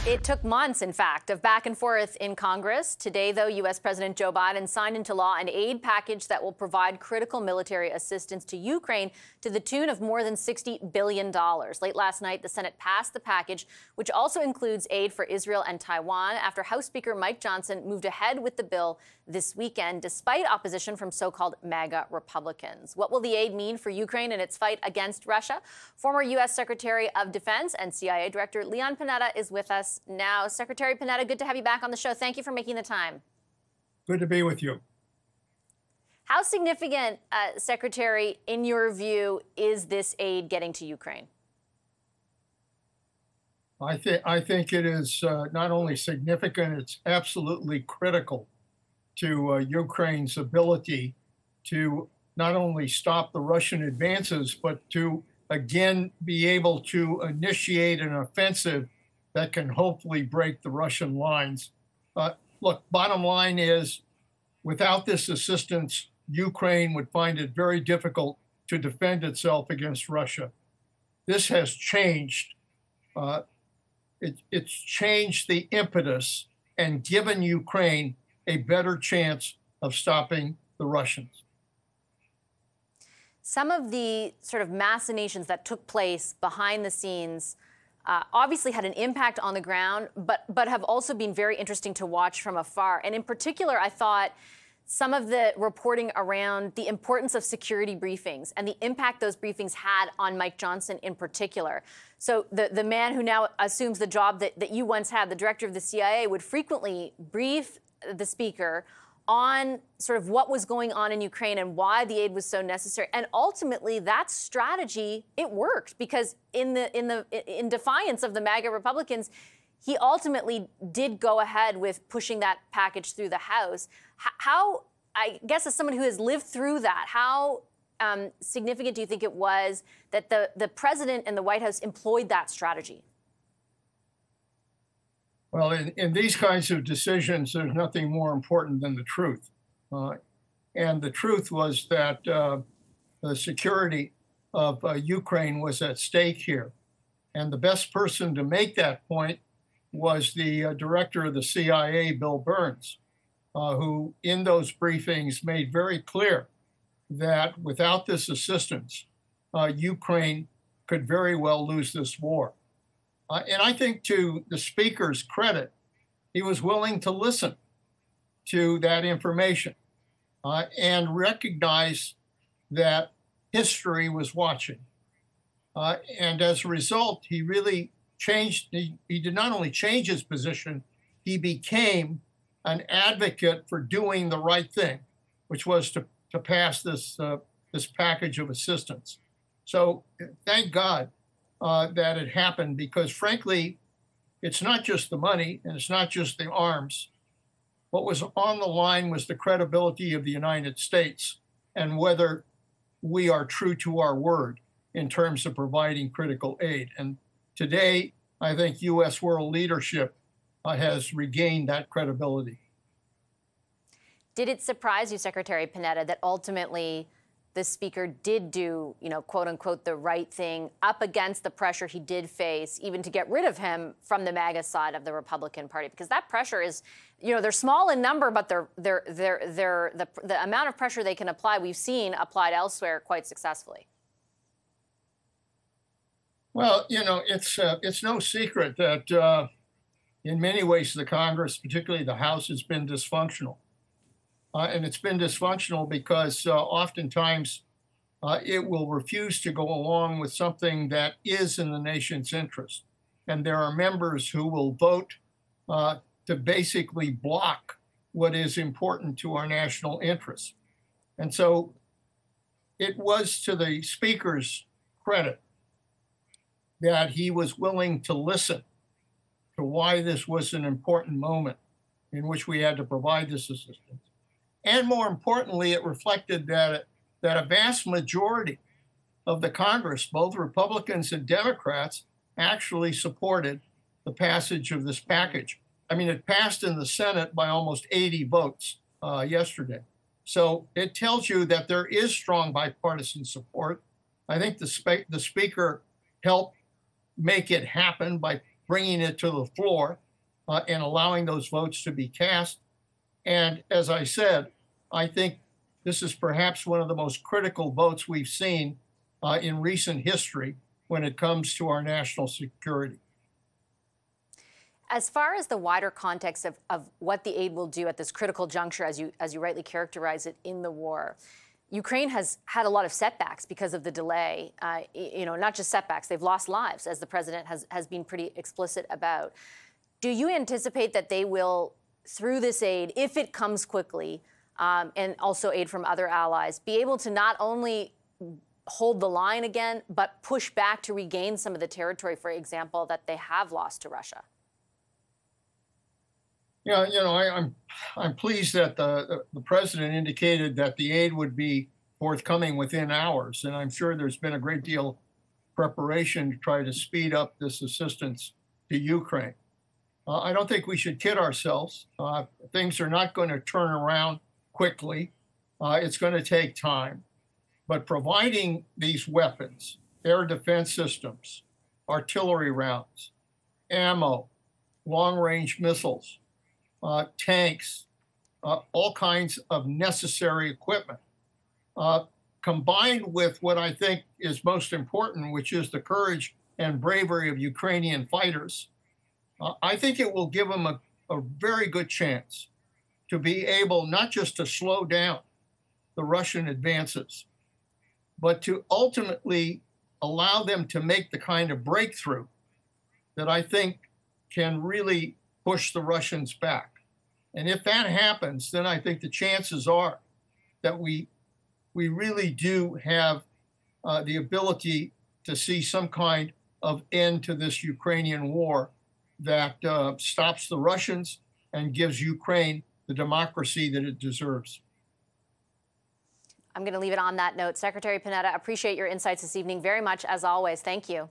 It took months, in fact, of back and forth in Congress. Today, though, U.S. President Joe Biden signed into law an aid package that will provide critical military assistance to Ukraine to the tune of more than $60 billion. Late last night, the Senate passed the package, which also includes aid for Israel and Taiwan, after House Speaker Mike Johnson moved ahead with the bill this weekend, despite opposition from so-called MAGA Republicans. What will the aid mean for Ukraine in its fight against Russia? Former U.S. Secretary of Defense and CIA Director Leon Panetta is with us now. Secretary Panetta, good to have you back on the show. Thank you for making the time. Good to be with you. How significant, Secretary, in your view, is this aid getting to Ukraine? I think it is not only significant, it's absolutely critical to Ukraine's ability to not only stop the Russian advances, but to again be able to initiate an offensive that can hopefully break the Russian lines. Look, bottom line is, without this assistance, Ukraine would find it very difficult to defend itself against Russia. This has changed. It's changed the impetus and given Ukraine a better chance of stopping the Russians. Some of the sort of machinations that took place behind the scenes obviously had an impact on the ground, but have also been very interesting to watch from afar. And in particular, I thought some of the reporting around the importance of security briefings and the impact those briefings had on Mike Johnson in particular. So the man who now assumes the job that you once had, the director of the CIA, would frequently brief the speaker on sort of what was going on in Ukraine and why the aid was so necessary. And ultimately, that strategy, it worked, because in defiance of the MAGA Republicans, he ultimately did go ahead with pushing that package through the House. How, I guess, as someone who has lived through that, how significant do you think it was that the president and the White House employed that strategy? Well, in these kinds of decisions, there's nothing more important than the truth. And the truth was that the security of Ukraine was at stake here. And the best person to make that point was the director of the CIA, Bill Burns, who in those briefings made very clear that without this assistance, Ukraine could very well lose this war. And I think, to the speaker's credit, he was willing to listen to that information and recognize that history was watching. And as a result, he really changed. He did not only change his position, he became an advocate for doing the right thing, which was to pass this package of assistance. So thank God that it happened, because frankly, it's not just the money and it's not just the arms. What was on the line was the credibility of the United States and whether we are true to our word in terms of providing critical aid. And today, I think U.S. world leadership has regained that credibility. Did it surprise you, Secretary Panetta, that ultimately the speaker did do, quote unquote, the right thing up against the pressure he did face, even to get rid of him from the MAGA side of the Republican Party? Because that pressure is, they're small in number, but the amount of pressure they can apply, we've seen applied elsewhere quite successfully. Well, it's no secret that in many ways the Congress, particularly the House, has been dysfunctional. And it's been dysfunctional because oftentimes it will refuse to go along with something that is in the nation's interest. And there are members who will vote to basically block what is important to our national interests. And so it was to the speaker's credit that he was willing to listen to why this was an important moment in which we had to provide this assistance. And more importantly, it reflected that a vast majority of the Congress, both Republicans and Democrats, actually supported the passage of this package. I mean, it passed in the Senate by almost 80 votes yesterday. So it tells you that there is strong bipartisan support. I think the speaker helped make it happen by bringing it to the floor and allowing those votes to be cast. And as I said, I think this is perhaps one of the most critical votes we've seen in recent history when it comes to our national security. As far as the wider context of what the aid will do at this critical juncture, as you rightly characterize it, in the war, Ukraine has had a lot of setbacks because of the delay. Not just setbacks, they've lost lives, as the president has been pretty explicit about. Do you anticipate that they will, through this aid, if it comes quickly, and also aid from other allies, be able to not only hold the line again, but push back to regain some of the territory, for example, that they have lost to Russia? Yeah, I'm pleased that the president indicated that the aid would be forthcoming within hours, and I'm sure there's been a great deal of preparation to try to speed up this assistance to Ukraine. I don't think we should kid ourselves. Things are not going to turn around quickly. It's going to take time. But providing these weapons, air defense systems, artillery rounds, ammo, long-range missiles, tanks, all kinds of necessary equipment, combined with what I think is most important, which is the courage and bravery of Ukrainian fighters, I think it will give them a very good chance to be able not just to slow down the Russian advances, but to ultimately allow them to make the kind of breakthrough that I think can really push the Russians back. And if that happens, then I think the chances are that we really do have the ability to see some kind of end to this Ukrainian war that stops the Russians and gives Ukraine the democracy that it deserves. I'm going to leave it on that note. Secretary Panetta, appreciate your insights this evening very much, as always. Thank you.